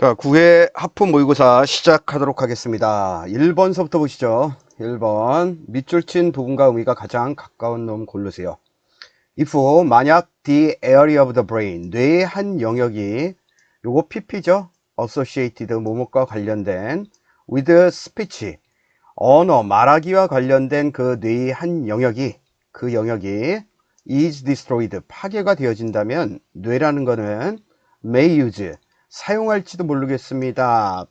자, 9회 하프 모의고사 시작하도록 하겠습니다. 1번서부터 보시죠. 1번. 밑줄 친 부분과 의미가 가장 가까운 놈 고르세요. if 만약 the area of the brain 뇌의 한 영역이 요거 PP죠. associated 뭐뭐과 관련된 with speech 언어 말하기와 관련된 그 뇌의 한 영역이 그 영역이 is destroyed 파괴가 되어진다면 뇌라는 거는 may use 사용할지도 모르겠습니다.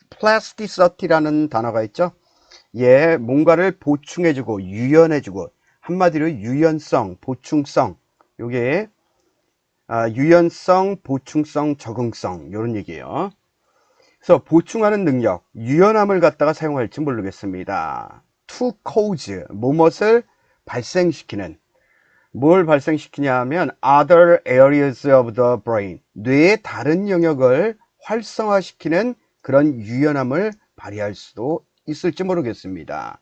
plasticity라는 단어가 있죠. 예, 뭔가를 보충해주고 유연해주고 한마디로 유연성, 보충성 요게 유연성, 보충성, 적응성 이런 얘기예요. 그래서 보충하는 능력, 유연함을 갖다가 사용할지 모르겠습니다. to cause 뭐뭇을 발생시키는 뭘 발생시키냐 하면 other areas of the brain 뇌의 다른 영역을 활성화시키는 그런 유연함을 발휘할 수도 있을지 모르겠습니다.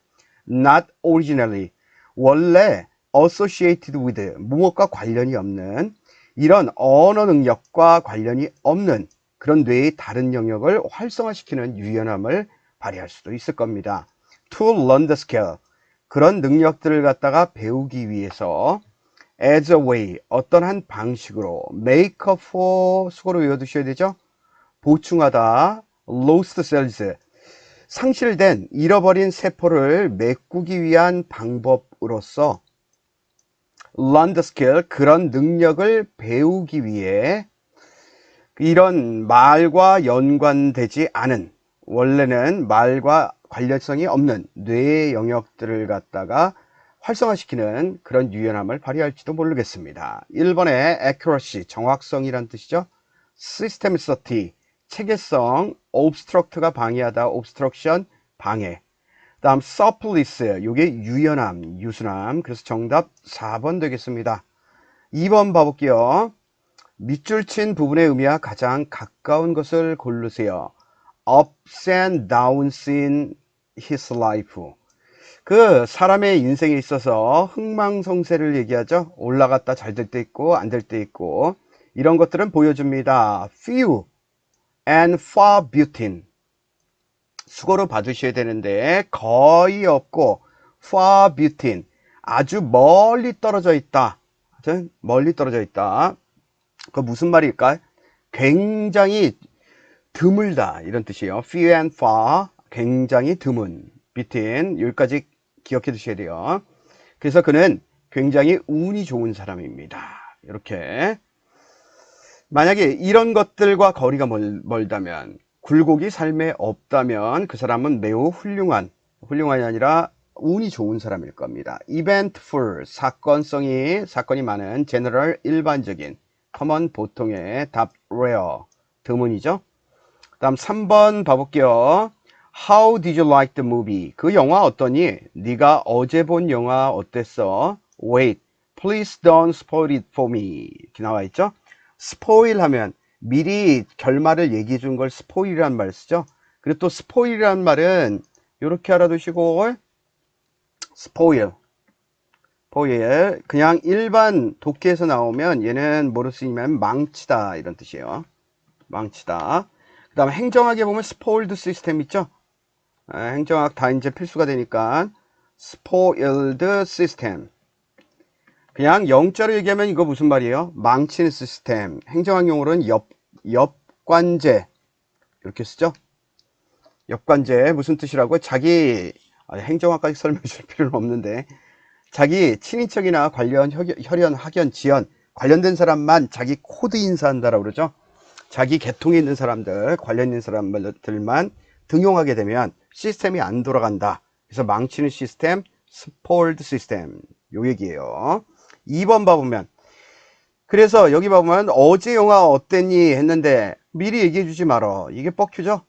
not originally 원래 associated with 무엇과 관련이 없는 이런 언어 능력과 관련이 없는 그런 뇌의 다른 영역을 활성화시키는 유연함을 발휘할 수도 있을 겁니다. to learn the skill 그런 능력들을 갖다가 배우기 위해서 as a way 어떤 한 방식으로 make up for 수고로 외워두셔야 되죠. 보충하다 lost cells 상실된 잃어버린 세포를 메꾸기 위한 방법으로서 learn the skill 그런 능력을 배우기 위해 이런 말과 연관되지 않은 원래는 말과 관련성이 없는 뇌의 영역들을 갖다가 활성화시키는 그런 유연함을 발휘할지도 모르겠습니다. 1번의 accuracy, 정확성이란 뜻이죠. systemicity, 체계성, obstruct가 방해하다, obstruction, 방해. 다음 surplus, 이게 유연함, 유순함. 그래서 정답 4번 되겠습니다. 2번 봐볼게요. 밑줄 친 부분의 의미와 가장 가까운 것을 고르세요. ups and downs in his life. 그 사람의 인생에 있어서 흥망성쇠를 얘기하죠. 올라갔다 잘 될 때 있고 안 될 때 있고 이런 것들은 보여줍니다. few and far between 수고로 받으셔야 되는데 거의 없고 far between 아주 멀리 떨어져 있다. 멀리 떨어져 있다. 그 무슨 말일까요? 굉장히 드물다 이런 뜻이에요. few and far 굉장히 드문 between 여기까지 기억해 두셔야 돼요. 그래서 그는 굉장히 운이 좋은 사람입니다. 이렇게 만약에 이런 것들과 거리가 멀다면 굴곡이 삶에 없다면 그 사람은 매우 훌륭한이 아니라 운이 좋은 사람일 겁니다. eventful 사건이 많은 general 일반적인 common 보통의 답 rare 드문이죠. 다음 3번 봐볼게요. How did you like the movie? 그 영화 어떠니? 네가 어제 본 영화 어땠어? Wait, please don't spoil it for me. 이렇게 나와 있죠? spoil 하면 미리 결말을 얘기해 준 걸 spoil이란 말 쓰죠? 그리고 또 spoil이란 말은 이렇게 알아두시고 spoil 그냥 일반 독해에서 나오면 얘는 뭐로 쓰이면 망치다 이런 뜻이에요. 망치다. 그 다음에 행정학에 보면 spoiled system 있죠? 행정학 다 이제 필수가 되니까 spoiled system 그냥 영자로 얘기하면 이거 무슨 말이에요? 망치는 시스템. 행정학 용어로는 역관제 이렇게 쓰죠. 역관제 무슨 뜻이라고? 자기 행정학까지 설명해 줄 필요는 없는데 자기 친인척이나 관련 혈연 학연 지연 관련된 사람만 자기 코드 인사한다라고 그러죠. 자기 계통에 있는 사람들 관련 있는 사람들만 등용하게 되면 시스템이 안 돌아간다. 그래서 망치는 시스템, spoiled system 요 얘기예요. 2번 봐보면 그래서 여기 봐보면 어제 영화 어땠니 했는데 미리 얘기해 주지 말어. 이게 뻑큐죠.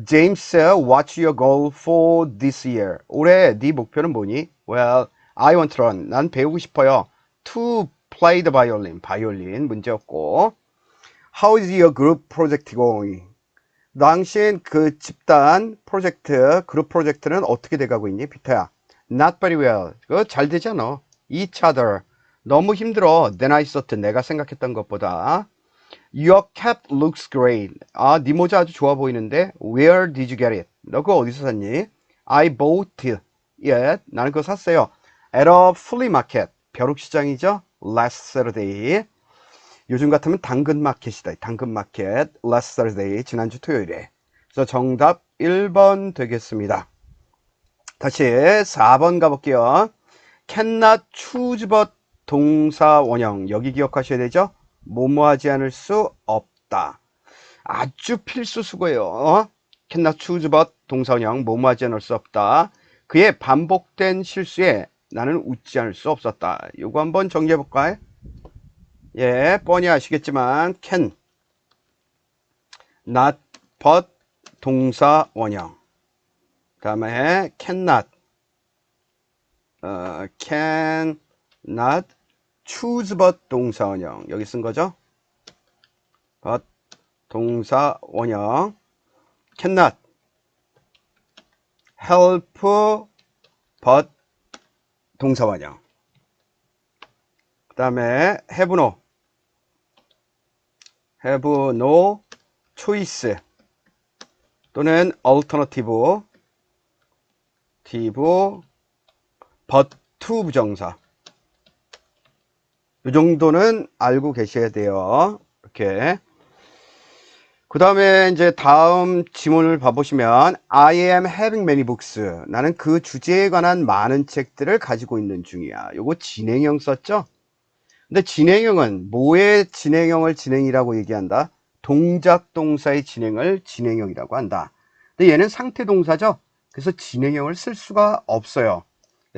James, what's your goal for this year? 올해 네 목표는 뭐니? Well, I want to learn. 난 배우고 싶어요. To play the violin. 바이올린 문제였고 How is your group project going? 당신 그 집단 프로젝트, 그룹 프로젝트는 어떻게 돼가고 있니? 피터야. Not very well. 그거 잘 되지 않아. Each other. 너무 힘들어. Than I thought. 내가 생각했던 것보다. Your cap looks great. 아, 네 모자 아주 좋아 보이는데. Where did you get it? 너 그거 어디서 샀니? I bought it. 나는 그거 샀어요. At a flea market. 벼룩시장이죠? Last Saturday. 요즘 같으면 당근마켓이다. 당근마켓. Last Saturday. 지난주 토요일에. 그래서 정답 1번 되겠습니다. 다시 4번 가볼게요. cannot choose but 동사 원형. 여기 기억하셔야 되죠? 뭐뭐하지 않을 수 없다. 아주 필수 수고예요. cannot choose but 동사 원형. 뭐뭐하지 않을 수 없다. 그의 반복된 실수에 나는 웃지 않을 수 없었다. 요거 한번 정리해 볼까요? 예, 뻔히 아시겠지만 can, not, but 동사 원형. 그 다음에 cannot, cannot choose but 동사 원형. 여기 쓴 거죠? but 동사 원형. cannot help but 동사 원형. 그 다음에 have no choice 또는 alternative but to 부정사. 이 정도는 알고 계셔야 돼요. 이렇게. 그 다음에 이제 다음 지문을 봐보시면 I am having many books. 나는 그 주제에 관한 많은 책들을 가지고 있는 중이야. 요거 진행형 썼죠? 근데 진행형은 뭐의 진행형을 진행이라고 얘기한다? 동작 동사의 진행을 진행형이라고 한다. 근데 얘는 상태 동사죠? 그래서 진행형을 쓸 수가 없어요.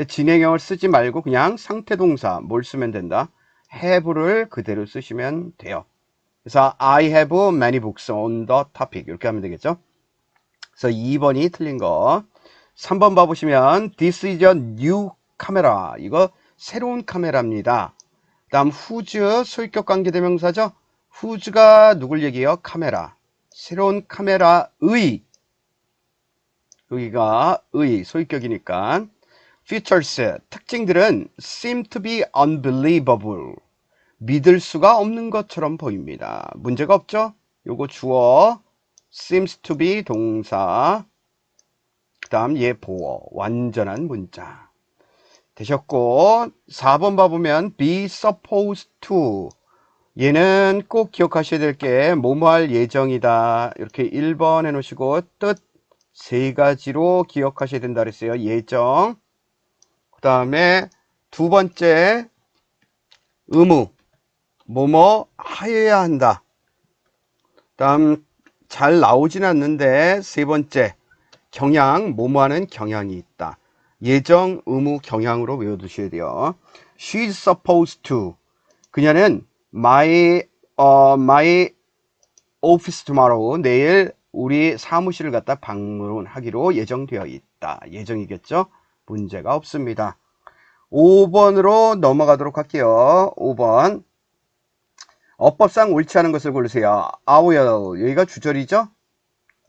진행형을 쓰지 말고 그냥 상태 동사 뭘 쓰면 된다? have를 그대로 쓰시면 돼요. 그래서 I have many books on the topic 이렇게 하면 되겠죠. 그래서 2번이 틀린 거. 3번 봐보시면 This is a new camera. 이거 새로운 카메라입니다. 다음 whose 소유격 관계대명사죠. whose가 누굴 얘기해요? 카메라. 새로운 카메라의 여기가 의 소유격이니까 features 특징들은 seem to be unbelievable. 믿을 수가 없는 것처럼 보입니다. 문제가 없죠? 요거 주어 seems to be 동사 그 다음 얘 보어 완전한 문자 되셨고 4번 봐보면 be supposed to 얘는 꼭 기억하셔야 될 게 뭐뭐 할 예정이다. 이렇게 1번 해놓으시고 뜻 3가지로 기억하셔야 된다 그랬어요. 예정 그 다음에 두 번째 의무 뭐뭐 하여야 한다. 다음 잘 나오진 않는데 세 번째 경향 뭐뭐 하는 경향이 있다. 예정 의무 경향으로 외워두셔야 돼요. She's supposed to 그녀는 my office tomorrow 내일 우리 사무실을 갖다 방문하기로 예정되어 있다. 예정이겠죠? 문제가 없습니다. 5번으로 넘어가도록 할게요. 5번 어법상 옳지 않은 것을 고르세요. I will 여기가 주절이죠?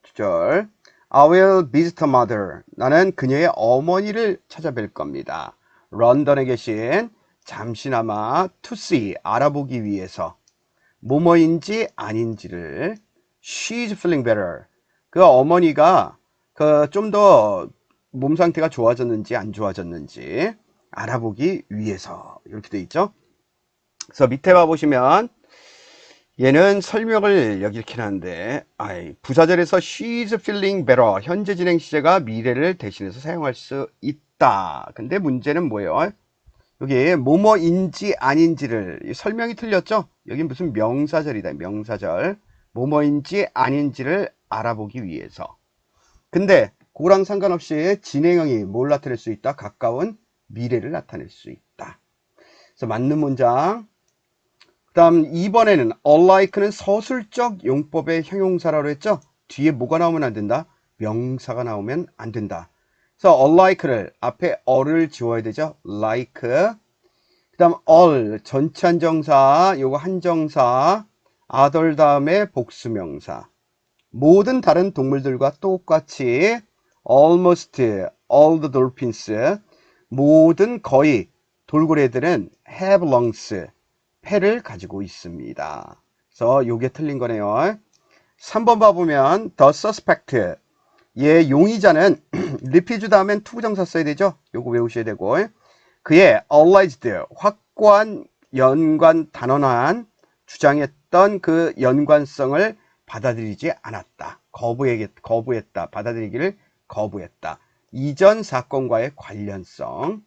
주절 I will visit mother 나는 그녀의 어머니를 찾아뵐 겁니다. 런던에 계신 잠시나마 to see 알아보기 위해서 뭐뭐인지 아닌지를 She's feeling better 그 어머니가 좀 더 몸 상태가 좋아졌는지 안 좋아졌는지 알아보기 위해서 이렇게 돼 있죠. 그래서 밑에 봐보시면 얘는 설명을 여기 이렇게 하는데 부사절에서 she's feeling better 현재 진행 시제가 미래를 대신해서 사용할 수 있다. 근데 문제는 뭐예요? 여기 뭐뭐인지 아닌지를 설명이 틀렸죠? 여기 무슨 명사절이다. 명사절 뭐뭐인지 아닌지를 알아보기 위해서. 근데 그거랑 상관없이 진행형이 뭘 나타낼 수 있다? 가까운 미래를 나타낼 수 있다. 그래서 맞는 문장. 그 다음 2번에는 unlike는 서술적 용법의 형용사라고 했죠? 뒤에 뭐가 나오면 안 된다? 명사가 나오면 안 된다. 그래서 unlike를 앞에 all을 지워야 되죠? like. 그 다음 all 전체 한정사 요거 한정사 other 다음에 복수명사. 모든 다른 동물들과 똑같이 almost all the dolphins 모든 거의 돌고래들은 have lungs 폐를 가지고 있습니다. 그래서 요게 틀린 거네요. 3번 봐보면 the suspect, 얘 용의자는 리피즈 다음엔 투부정사 써야 되죠. 요거 외우셔야 되고, 그의 alleged, 확고한 연관 단언한 주장했던 그 연관성을 받아들이지 않았다. 거부했다. 받아들이기를 거부했다. 이전 사건과의 관련성.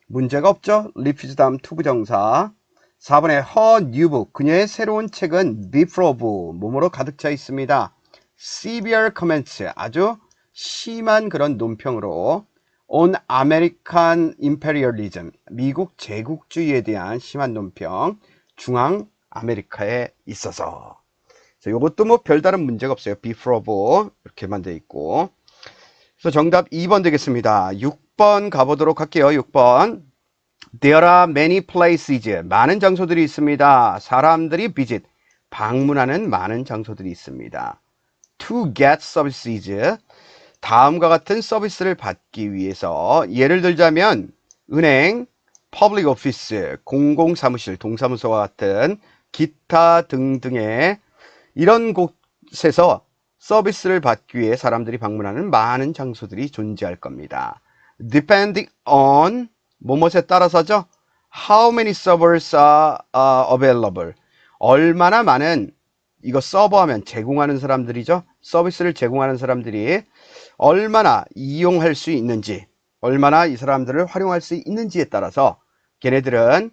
문제가 없죠. 리피즈 다음 투부정사. 4번에 her new book, 그녀의 새로운 책은 befull of, 뭐뭐로 가득 차 있습니다. severe comments, 아주 심한 그런 논평으로 on American imperialism, 미국 제국주의에 대한 심한 논평, 중앙 아메리카에 있어서. 이것도 뭐 별다른 문제가 없어요. befull of 이렇게만 돼 있고. 그래서 정답 2번 되겠습니다. 6번 가보도록 할게요. 6번. There are many places, 많은 장소들이 있습니다. 사람들이 visit, 방문하는 많은 장소들이 있습니다. To get services, 다음과 같은 서비스를 받기 위해서, 예를 들자면 은행, public office, 공공사무실, 동사무소와 같은 기타 등등의 이런 곳에서 서비스를 받기 위해 사람들이 방문하는 많은 장소들이 존재할 겁니다. Depending on, 뭐뭐에 따라서죠. How many servers are available, 얼마나 많은, 이거 서버하면 제공하는 사람들이죠. 서비스를 제공하는 사람들이 얼마나 이용할 수 있는지, 얼마나 이 사람들을 활용할 수 있는지에 따라서, 걔네들은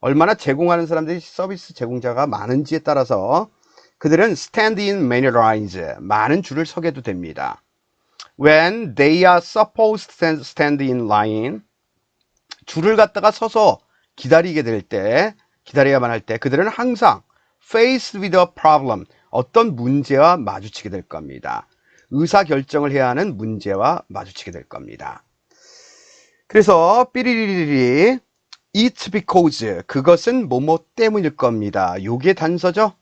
얼마나 제공하는 사람들이 서비스 제공자가 많은지에 따라서 그들은 stand in many lines, 많은 줄을 서게도 됩니다. When they are supposed to stand in line, 줄을 갖다가 서서 기다리게 될 때, 기다려야만 할 때 그들은 항상 faced with a problem, 어떤 문제와 마주치게 될 겁니다. 의사결정을 해야 하는 문제와 마주치게 될 겁니다. 그래서 삐리리리리 it's because, 그것은 뭐뭐 때문일 겁니다. 요게 단서죠.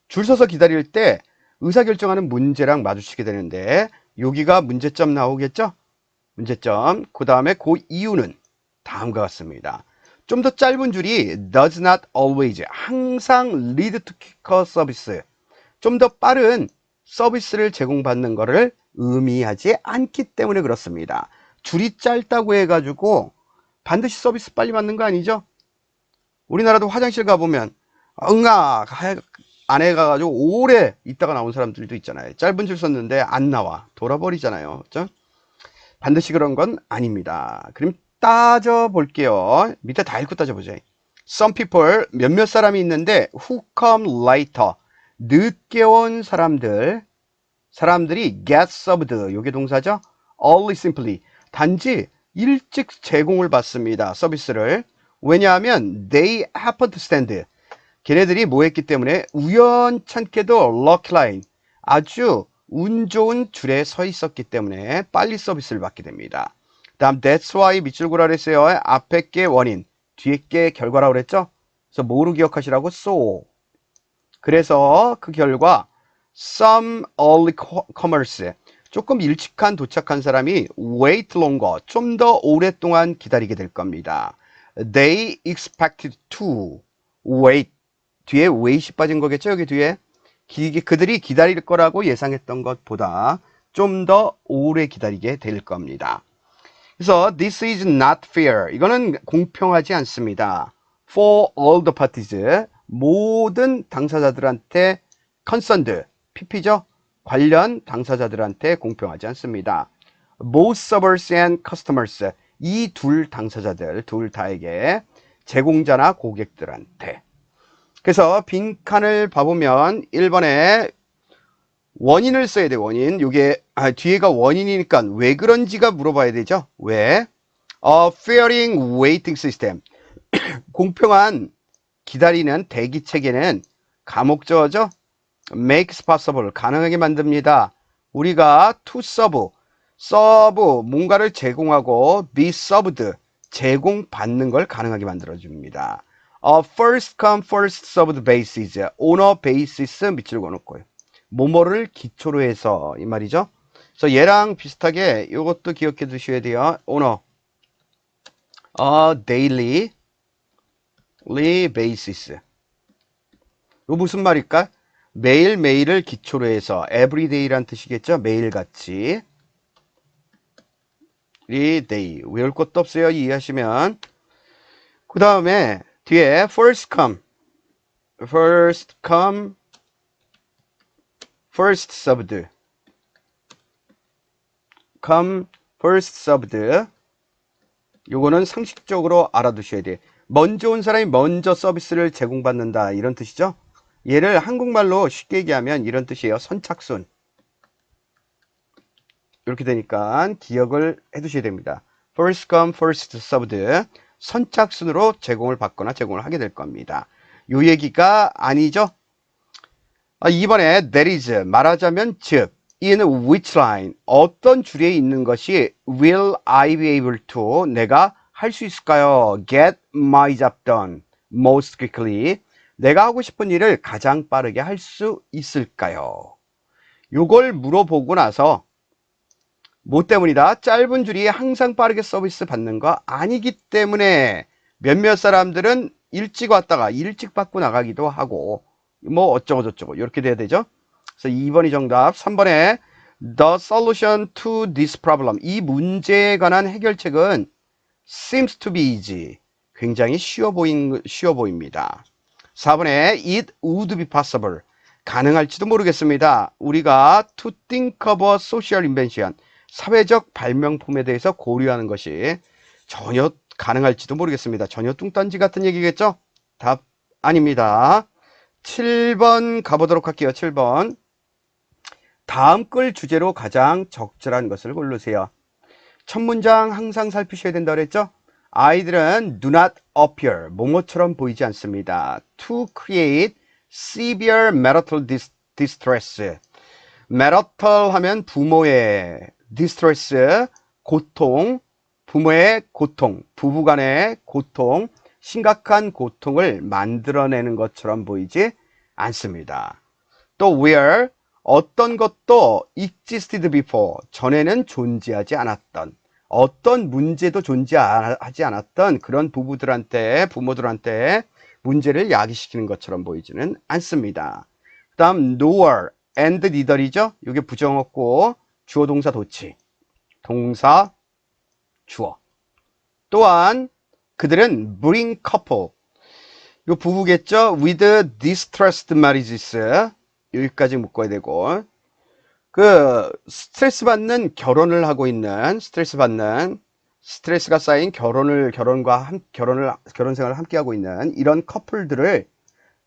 줄 서서 기다릴 때 의사결정하는 문제랑 마주치게 되는데 여기가 문제점 나오겠죠? 문제점. 그 다음에 그 이유는 다음과 같습니다. 좀 더 짧은 줄이 does not always, 항상 lead to quicker service, 좀 더 빠른 서비스를 제공받는 것을 의미하지 않기 때문에 그렇습니다. 줄이 짧다고 해가지고 반드시 서비스 빨리 받는 거 아니죠? 우리나라도 화장실 가보면 응아 안에 가가지고 오래 있다가 나온 사람들도 있잖아요. 짧은 줄 섰는데 안 나와. 돌아버리잖아요. 그렇죠? 반드시 그런 건 아닙니다. 그럼 따져볼게요. 밑에 다 읽고 따져보죠. Some people, 몇몇 사람이 있는데 who come later, 늦게 온 사람들이 get served, 요게 동사죠. Only simply, 단지 일찍 제공을 받습니다. 서비스를. 왜냐하면 they happen to stand, 걔네들이 뭐 했기 때문에 우연찮게도 lucky line, 아주 운 좋은 줄에 서 있었기 때문에 빨리 서비스를 받게 됩니다. 다음 that's why 밑줄 그라 그랬어요. 앞에 게 원인, 뒤에 게 결과라고 그랬죠. 그래서 뭐로 기억하시라고? so. 그래서 그 결과 some early comers, 조금 일찍한 도착한 사람이 wait longer, 좀 더 오랫동안 기다리게 될 겁니다. They expected to wait, 뒤에 wait이 빠진 거겠죠. 여기 뒤에 그들이 기다릴 거라고 예상했던 것보다 좀 더 오래 기다리게 될 겁니다. 그래서 this is not fair, 이거는 공평하지 않습니다. For all the parties, 모든 당사자들한테 concerned, PP죠. 관련 당사자들한테 공평하지 않습니다. Both servers and customers, 이 둘 당사자들 둘 다에게, 제공자나 고객들한테. 그래서 빈칸을 봐보면 1번에 원인을 써야 돼. 원인. 요게 뒤에가 원인이니까 왜 그런지가 물어봐야 되죠. 왜? Fairing waiting system, 공평한 기다리는 대기 체계는 가목적어죠. makes possible, 가능하게 만듭니다. 우리가 to serve, 뭔가를 제공하고 be served, 제공받는 걸 가능하게 만들어줍니다. first come first served basis, on a basis 밑줄 그어놓고요. 뭐뭐를 기초로 해서 이 말이죠. 그래서 얘랑 비슷하게 이것도 기억해 두셔야 돼요. on a daily basis. 이거 무슨 말일까? 매일매일을 기초로 해서 everyday란 뜻이겠죠? 매일같이. everyday. 외울 것도 없어요. 이해하시면. 그 다음에 뒤에 first come, first served. come, first served. 요거는 상식적으로 알아두셔야 돼. 먼저 온 사람이 먼저 서비스를 제공받는다, 이런 뜻이죠. 얘를 한국말로 쉽게 얘기하면 이런 뜻이에요. 선착순. 이렇게 되니까 기억을 해두셔야 됩니다. first come, first served. 선착순으로 제공을 받거나 제공을 하게 될 겁니다. 요 얘기가 아니죠. 이번에 that is, 말하자면 즉, in which line, 어떤 줄에 있는 것이 will I be able to, 내가 할 수 있을까요? get my job done most quickly, 내가 하고 싶은 일을 가장 빠르게 할 수 있을까요? 요걸 물어보고 나서 뭐 때문이다? 짧은 줄이 항상 빠르게 서비스 받는 거 아니기 때문에 몇몇 사람들은 일찍 왔다가 일찍 받고 나가기도 하고 뭐 어쩌고 저쩌고 이렇게 돼야 되죠. 그래서 2번이 정답. 3번에 The solution to this problem, 이 문제에 관한 해결책은 seems to be easy, 굉장히 쉬워 보입니다. 4번에 it would be possible, 가능할지도 모르겠습니다. 우리가 to think of a social invention, 사회적 발명품에 대해서 고려하는 것이 전혀 가능할지도 모르겠습니다. 전혀 뚱딴지 같은 얘기겠죠? 답 아닙니다. 7번 가보도록 할게요. 7번. 다음 글 주제로 가장 적절한 것을 고르세요. 첫 문장 항상 살피셔야 된다고 그랬죠? 아이들은 do not appear, 뭐뭐처럼 보이지 않습니다. to create severe marital distress. marital 하면 부모의 distress, 고통, 부모의 고통, 부부간의 고통, 심각한 고통을 만들어내는 것처럼 보이지 않습니다. 또 where, 어떤 것도 existed before, 전에는 존재하지 않았던, 어떤 문제도 존재하지 않았던 그런 부모들한테 문제를 야기시키는 것처럼 보이지는 않습니다. 그 다음 nor and neither이죠. 이게 부정어고 주어 동사 도치, 동사 주어. 또한 그들은 bring couple, 이 부부겠죠. with distressed marriages, 여기까지 묶어야 되고, 그 스트레스 받는 결혼을 하고 있는, 스트레스가 쌓인 결혼 생활을 함께 하고 있는 이런 커플들을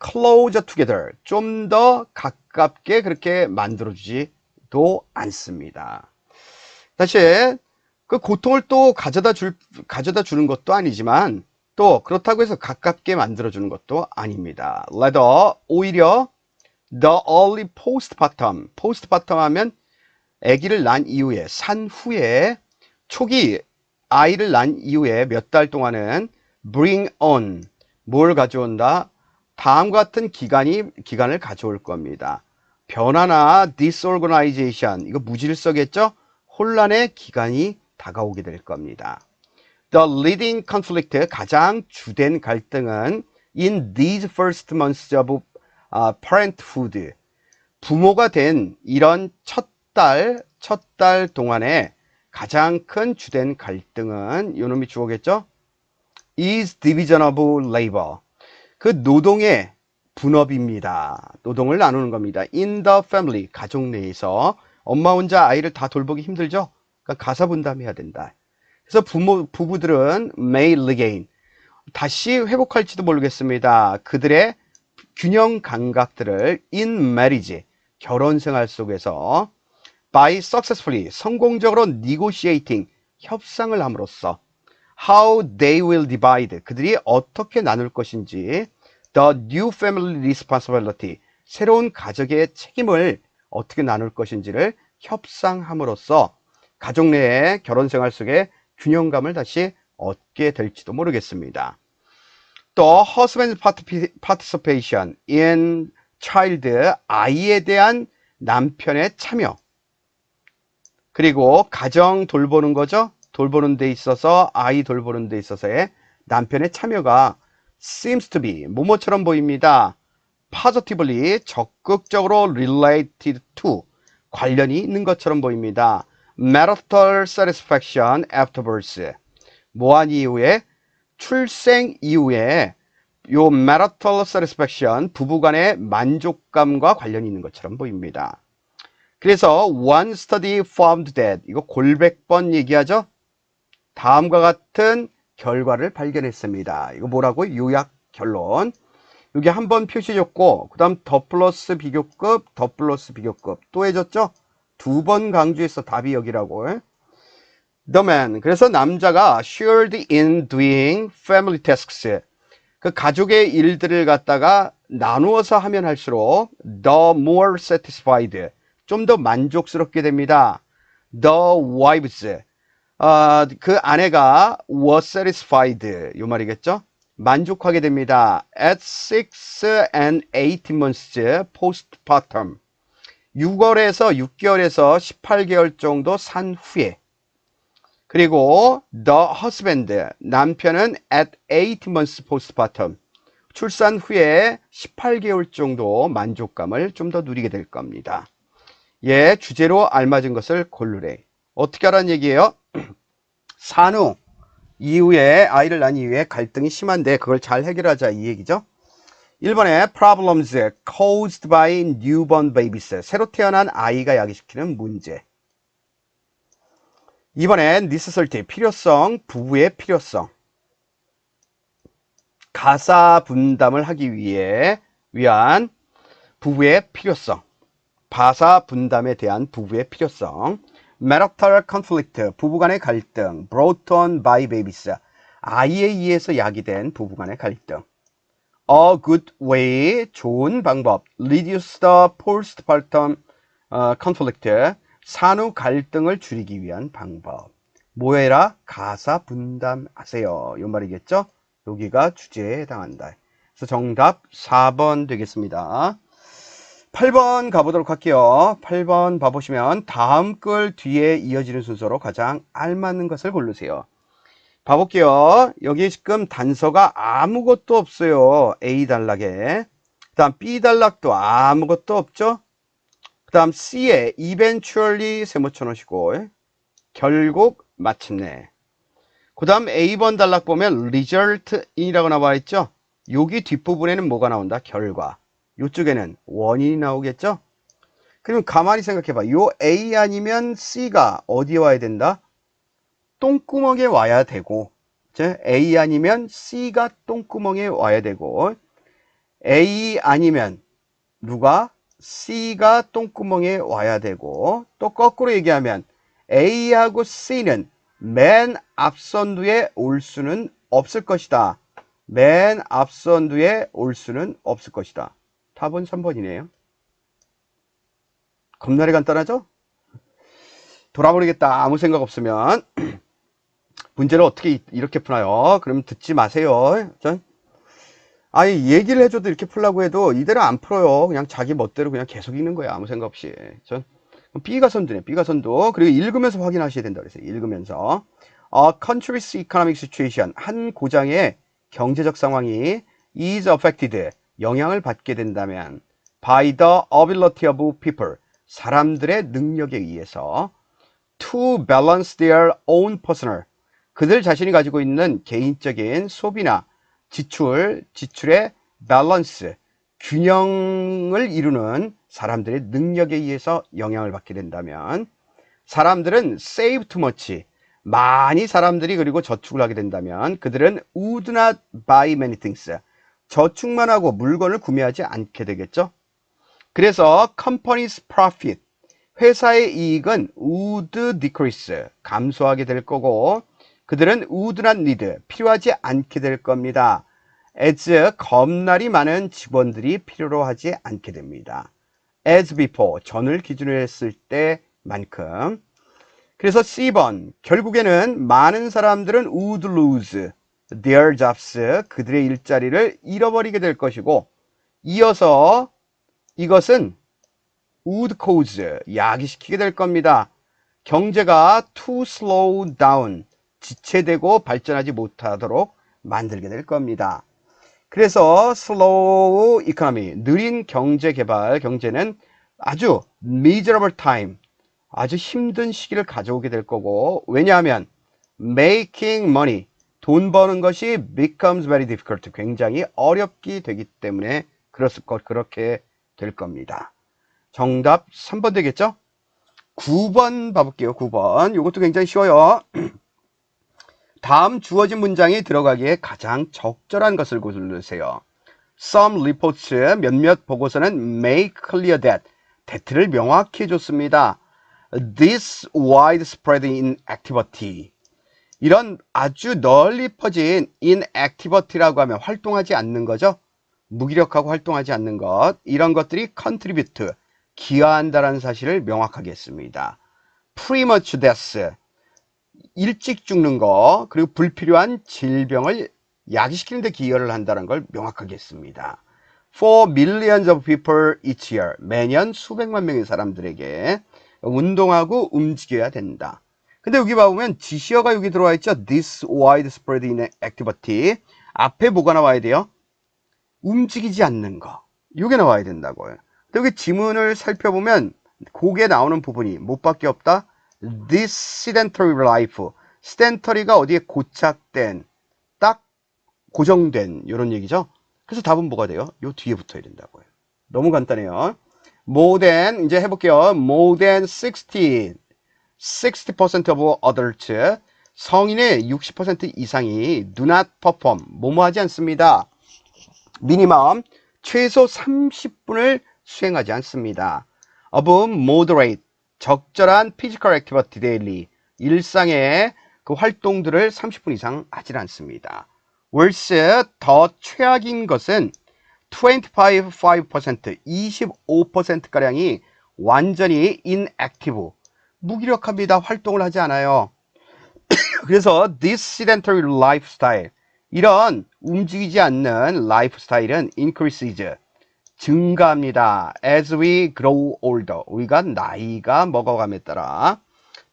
closer together, 좀 더 가깝게 그렇게 만들어주지도 않습니다. 사실 그 고통을 또 가져다 주는 것도 아니지만 또 그렇다고 해서 가깝게 만들어주는 것도 아닙니다. rather, 오히려 the early postpartum 하면 아기를 낳은 이후에, 산 후에, 초기 아이를 낳은 이후에 몇 달 동안은 bring on, 뭘 가져온다? 다음과 같은 기간을 가져올 겁니다. 변화나 disorganization, 이거 무질서겠죠? 혼란의 기간이 다가오게 될 겁니다. The leading conflict, 가장 주된 갈등은 in these first months of parenthood, 부모가 된 이런 첫 달 동안에 가장 큰 주된 갈등은, 요놈이 주어겠죠? is division of labor, 그 노동의 분업입니다. 노동을 나누는 겁니다. in the family, 가족 내에서. 엄마 혼자 아이를 다 돌보기 힘들죠? 그러니까 가사 분담해야 된다. 그래서 부부들은 may regain, 다시 회복할지도 모르겠습니다. 그들의 균형 감각들을 in marriage, 결혼 생활 속에서 by successfully, 성공적으로 negotiating, 협상을 함으로써 how they will divide, 그들이 어떻게 나눌 것인지 the new family responsibility, 새로운 가족의 책임을 어떻게 나눌 것인지를 협상함으로써 가족 내의 결혼 생활 속에 균형감을 다시 얻게 될지도 모르겠습니다. 또 husband's participation in child, 아이에 대한 남편의 참여, 그리고 가정 돌보는 거죠. 돌보는 데 있어서, 아이 돌보는 데 있어서의 남편의 참여가 seems to be, 뭐뭐처럼 보입니다. positively 적극적으로 related to 관련이 있는 것처럼 보입니다. marital satisfaction after birth 뭐한 이후에 출생 이후에 요 marital satisfaction 부부간의 만족감과 관련이 있는 것처럼 보입니다. 그래서 one study found that 이거 골백 번 얘기하죠. 다음과 같은 결과를 발견했습니다. 이거 뭐라고? 요약 결론. 여기 한번 표시해줬고 그 다음 더 플러스 비교급 더 플러스 비교급 또 해줬죠. 두 번 강조해서 답이 여기라고. The man 그래서 남자가 shared in doing family tasks 그 가족의 일들을 갖다가 나누어서 하면 할수록 the more satisfied 좀 더 만족스럽게 됩니다. The wives 그 아내가 was satisfied 요 말이겠죠. 만족하게 됩니다. At 6 and 18 months postpartum 6월에서 6개월에서 18개월 정도 산 후에 그리고 the husband 남편은 at 18 months postpartum 출산 후에 18개월 정도 만족감을 좀 더 누리게 될 겁니다. 예, 주제로 알맞은 것을 고르래. 어떻게 하라는 얘기예요? 산후 이후에 아이를 낳은 이후에 갈등이 심한데 그걸 잘 해결하자 이 얘기죠. 1번에 problems caused by newborn babies 새로 태어난 아이가 야기시키는 문제. 2번에 necessity 필요성 부부의 필요성 가사 분담을 하기 위한 부부의 필요성 가사 분담에 대한 부부의 필요성 marital conflict 부부간의 갈등 brought on by babies 아이에 의해서 야기된 부부간의 갈등 a good way 좋은 방법 reduce the postpartum conflict 산후 갈등을 줄이기 위한 방법 뭐 해라? 가사 분담하세요 이 말이겠죠? 여기가 주제에 해당한다. 그래서 정답 4번 되겠습니다. 8번 가보도록 할게요. 8번 봐보시면 다음 글 뒤에 이어지는 순서로 가장 알맞는 것을 고르세요. 봐볼게요. 여기 지금 단서가 아무것도 없어요. A 단락에. 그 다음 B 단락도 아무것도 없죠. 그 다음 C에 eventually 세모 쳐놓으시고 결국 마침내. 그 다음 A번 단락 보면 result이라고 나와 있죠. 여기 뒷부분에는 뭐가 나온다? 결과. 이쪽에는 원인이 나오겠죠? 그럼 가만히 생각해봐. 요 A 아니면 C가 어디에 와야 된다? 똥구멍에 와야 되고, A 아니면 C가 똥구멍에 와야 되고, A 아니면 누가? C가 똥구멍에 와야 되고, 또 거꾸로 얘기하면 A하고 C는 맨 앞선두에 올 수는 없을 것이다. 맨 앞선두에 올 수는 없을 것이다. 답은 3번이네요. 겁나게 간단하죠? 돌아버리겠다. 아무 생각 없으면. 문제를 어떻게 이렇게 푸나요? 그럼 듣지 마세요. 아니, 얘기를 해줘도 이렇게 풀라고 해도 이대로 안 풀어요. 그냥 자기 멋대로 그냥 계속 읽는 거야. 아무 생각 없이. B가 선두네. B가 선두. 그리고 읽으면서 확인하셔야 된다 그랬어요. 읽으면서. A country's economic situation. 한 고장의 경제적 상황이 is affected. 영향을 받게 된다면 by the ability of people. 사람들의 능력에 의해서 to balance their own personal. 그들 자신이 가지고 있는 개인적인 소비나 지출의 밸런스, 균형을 이루는 사람들의 능력에 의해서 영향을 받게 된다면 사람들은 save too much, 많이 사람들이 그리고 저축을 하게 된다면 그들은 would not buy many things, 저축만 하고 물건을 구매하지 않게 되겠죠. 그래서 company's profit, 회사의 이익은 would decrease, 감소하게 될 거고 그들은 would not need, 필요하지 않게 될 겁니다. as, 겁날이 많은 직원들이 필요로 하지 않게 됩니다. as before, 전을 기준으로 했을 때만큼. 그래서 C번, 결국에는 많은 사람들은 would lose their jobs, 그들의 일자리를 잃어버리게 될 것이고 이어서 이것은 would cause, 야기시키게 될 겁니다. 경제가 to slow down, 지체되고 발전하지 못하도록 만들게 될 겁니다. 그래서 slow economy, 느린 경제 개발, 경제는 아주 miserable time, 아주 힘든 시기를 가져오게 될 거고, 왜냐하면 making money, 돈 버는 것이 becomes very difficult, 굉장히 어렵게 되기 때문에 그렇게 될 겁니다. 정답 3번 되겠죠? 9번 봐볼게요. 9번. 이것도 굉장히 쉬워요. 다음 주어진 문장이 들어가기에 가장 적절한 것을 고르세요. Some reports, 몇몇 보고서는 make clear that를 명확히 해줬습니다. This widespread inactivity, 이런 아주 널리 퍼진 inactivity라고 하면 활동하지 않는 거죠. 무기력하고 활동하지 않는 것, 이런 것들이 contribute, 기여한다는 사실을 명확하게 했습니다. premature death, 일찍 죽는 거, 그리고 불필요한 질병을 야기시키는 데 기여를 한다는 걸 명확하게 했습니다. For millions of people each year, 매년 수백만 명의 사람들에게 운동하고 움직여야 된다. 근데 여기 봐보면 지시어가 여기 들어와 있죠. This widespread inactivity. 앞에 뭐가 나와야 돼요? 움직이지 않는 거. 이게 나와야 된다고요. 근데 여기 지문을 살펴보면 그게 나오는 부분이 뭐밖에 없다? This sedentary life. sedentary가 어디에 고착된, 딱 고정된 이런 얘기죠. 그래서 답은 뭐가 돼요? 요 뒤에 붙어야 된다고요. 너무 간단해요. More than, 이제 해볼게요. More than 60% of adults, 성인의 60% 이상이 do not perform, 뭐뭐 하지 않습니다. 미니멈, 최소 30분을 수행하지 않습니다. of moderate, 적절한 physical activity daily, 일상의 그 활동들을 30분 이상 하지 않습니다. worse, 더 최악인 것은 25%, 25%가량이 완전히 inactive, 무기력합니다. 활동을 하지 않아요. 그래서 this sedentary lifestyle, 이런 움직이지 않는 라이프스타일은 increases, 증가합니다. as we grow older, 우리가 나이가 먹어감에 따라.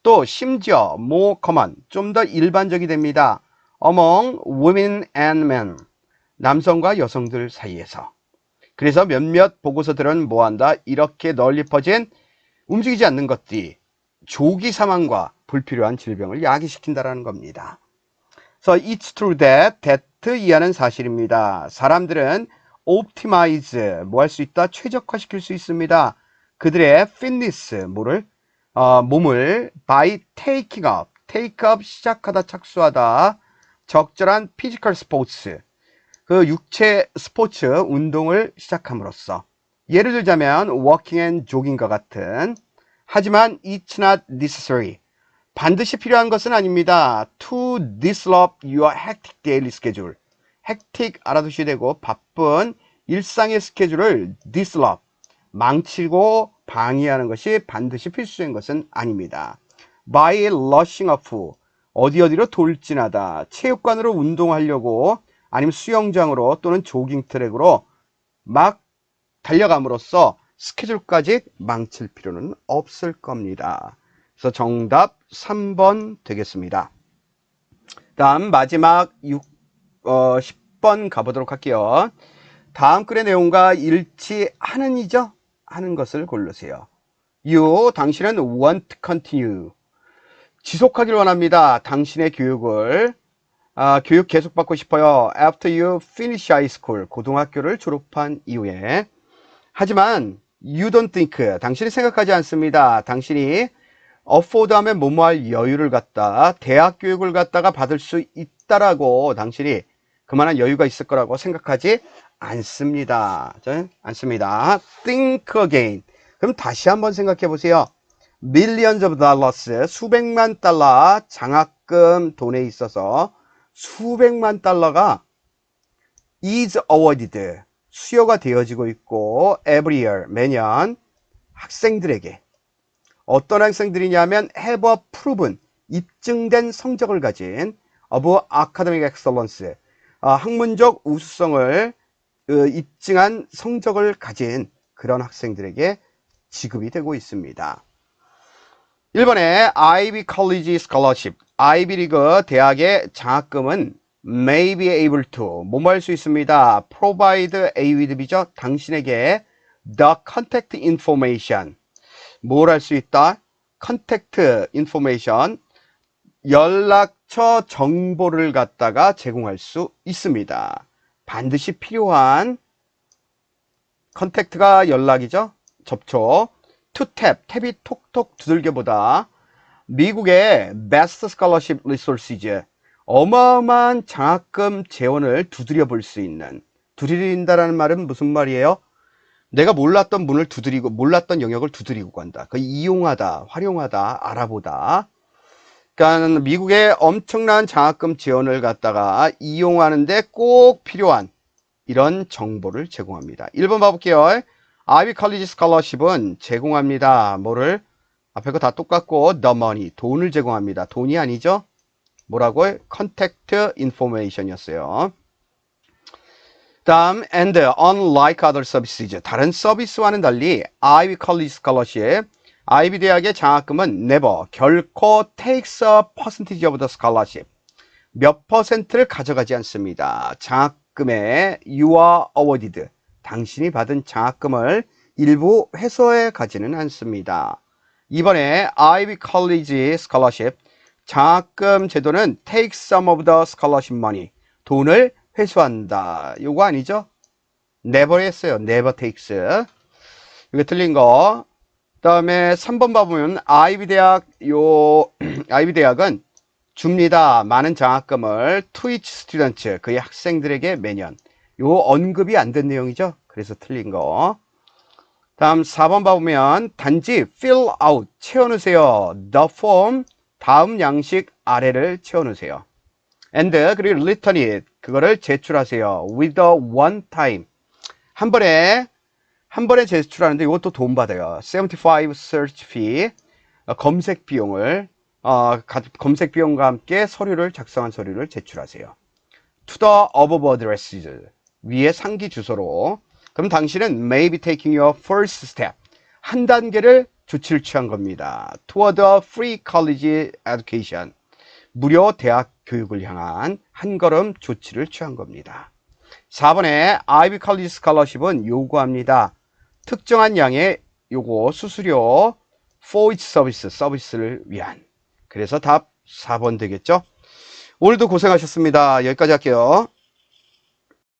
또 심지어 more common, 좀 더 일반적이 됩니다. among women and men, 남성과 여성들 사이에서. 그래서 몇몇 보고서들은 뭐한다? 이렇게 널리 퍼진 움직이지 않는 것들이 조기 사망과 불필요한 질병을 야기시킨다는 겁니다. So it's true that 이하는 사실입니다. 사람들은 optimize, 뭐 할 수 있다? 최적화시킬 수 있습니다. 그들의 fitness, 몸을 by take up, 시작하다, 착수하다, 적절한 physical sports, 그 육체 스포츠, 운동을 시작함으로써. 예를 들자면 walking and jogging과 같은. 하지만 it's not necessary, 반드시 필요한 것은 아닙니다. to disrupt your hectic daily schedule, hectic 알아두셔야 되고 바쁜 일상의 스케줄을 disrupt, 망치고 방해하는 것이 반드시 필수인 것은 아닙니다. by rushing off, 어디로 돌진하다, 체육관으로 운동하려고 아니면 수영장으로 또는 조깅 트랙으로 막 달려감으로써 스케줄까지 망칠 필요는 없을 겁니다. 그래서 정답 3번 되겠습니다. 다음 마지막 10번 가보도록 할게요. 다음 글의 내용과 일치하는 이죠? 하는 것을 고르세요. You, 당신은 want to continue, 지속하길 원합니다. 당신의 교육을 교육 계속 받고 싶어요. After you finish high school, 고등학교를 졸업한 이후에. 하지만 you don't think, 당신이 생각하지 않습니다. 당신이 afford 하면 뭐뭐할 여유를 갖다, 대학 교육을 갖다가 받을 수 있다라고 당신이 그만한 여유가 있을 거라고 생각하지 않습니다. 않습니다. Think again. 그럼 다시 한번 생각해 보세요. Millions of dollars, 수백만 달러 장학금 돈에 있어서 수백만 달러가 is awarded, 수여가 되어지고 있고 every year, 매년 학생들에게. 어떤 학생들이냐면 have a proven, 입증된 성적을 가진 of academic excellence, 학문적 우수성을 입증한 성적을 가진 그런 학생들에게 지급이 되고 있습니다. 1번에 Ivy College Scholarship, 아이비리그 대학의 장학금은 may be able to 뭐뭐 할 수 있습니다. provide A with B죠. 당신에게 the contact information 뭘 할 수 있다? contact information 연락처 정보를 갖다가 제공할 수 있습니다. 반드시 필요한 contact가 연락이죠. 접촉. to tap 탭이 톡톡 두들겨보다 미국의 best scholarship resources 어마어마한 장학금 재원을 두드려 볼 수 있는 두드린다라는 말은 무슨 말이에요? 내가 몰랐던 문을 두드리고 몰랐던 영역을 두드리고 간다. 그 이용하다, 활용하다, 알아보다. 그러니까 미국의 엄청난 장학금 지원을 갖다가 이용하는데 꼭 필요한 이런 정보를 제공합니다. 1번 봐볼게요. Ivy College Scholarship은 제공합니다. 뭐를? 앞에 거 다 똑같고 the money, 돈을 제공합니다. 돈이 아니죠? 뭐라고요? Contact Information이었어요. 다음, and unlike other services, 다른 서비스와는 달리 Ivy College Scholarship, 아이비 대학의 장학금은 never, 결코 takes a percentage of the scholarship, 몇 퍼센트를 가져가지 않습니다. 장학금에 you are awarded, 당신이 받은 장학금을 일부 회수해 가지는 않습니다. 이번에 Ivy College Scholarship, 장학금 제도는 take some of the scholarship money, 돈을 회수한다. 요거 아니죠? never 했어요. never takes. 이거 틀린 거. 다음에 3번 봐보면 아이비 대학은 줍니다. 많은 장학금을 to each student, 그의 학생들에게 매년. 요 언급이 안 된 내용이죠. 그래서 틀린 거. 다음 4번 봐보면 단지 fill out, 채워넣으세요. the form, 다음 양식 아래를 채워넣으세요. and 그리고 return it, 그거를 제출하세요. with a one time, 한 번에 제출하는데 이것도 돈 받아요. 75 search fee, 검색 비용을 검색 비용과 함께 작성한 서류를 제출하세요. to the above addresses, 위에 상기 주소로. 그럼 당신은 may be taking your first step, 한 단계를 조치를 취한 겁니다. toward a free college education, 무료 대학 교육을 향한 한 걸음 조치를 취한 겁니다. 4번에 Ivy College Scholarship은 요구합니다. 특정한 양의 요거 수수료 for its service, 서비스를 위한. 그래서 답 4번 되겠죠? 오늘도 고생하셨습니다. 여기까지 할게요.